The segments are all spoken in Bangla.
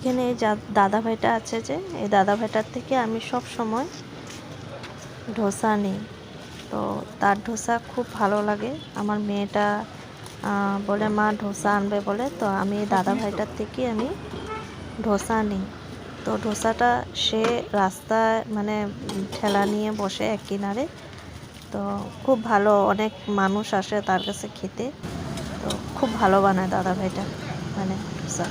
এখানে এই দাদা ভাইটা আছে যে, এই দাদা ভাইটার থেকে আমি সব সময় ধোসা নিই। তো তার ধোসা খুব ভালো লাগে। আমার মেয়েটা বলে মা ধোসা আনবে বলে, তো আমি দাদা ভাইটার থেকে আমি ধোসা নিই। তো ধোসাটা সে রাস্তায় মানে ঠেলা নিয়ে বসে এক কিনারে, তো খুব ভালো, অনেক মানুষ আসে তার কাছে খেতে। তো খুব ভালো বানায় দাদা ভাইটা মানে ধোসা।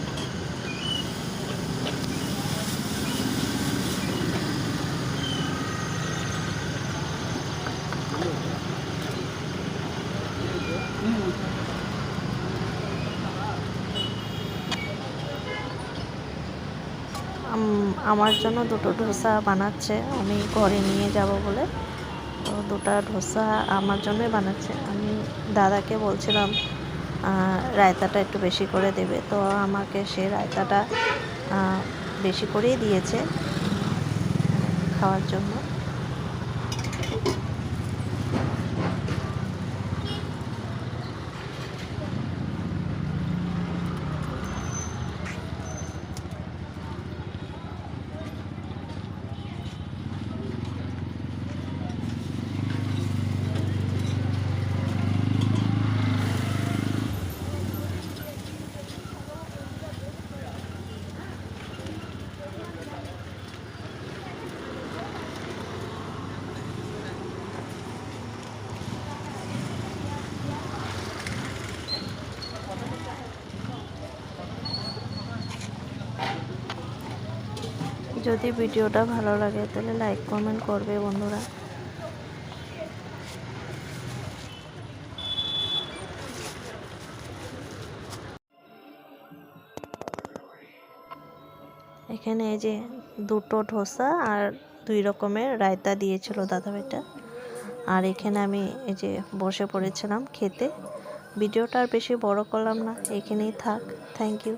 আমার জন্য দুটো ধোসা বানাচ্ছে, আমি ঘরে নিয়ে যাব বলে। তো দুটো ধোসা আমার জন্যই বানাচ্ছে। আমি দাদাকে বলছিলাম রায়তাটা একটু বেশি করে দেবে, তো আমাকে সে রায়তাটা বেশি করেই দিয়েছে খাওয়ার জন্য। যদি ভিডিওটা ভালো লাগে তাহলে লাইক কমেন্ট করবে বন্ধুরা। এখানে এই যে দুটো ধোসা আর 2 রকমের রায়তা দিয়েছিল দাদা ভাইটা। আর এখানে আমি এই যে বসে পড়েছিলাম খেতে। ভিডিওটা আর বেশি বড় করলাম না, এখানেই থাক। Thank you.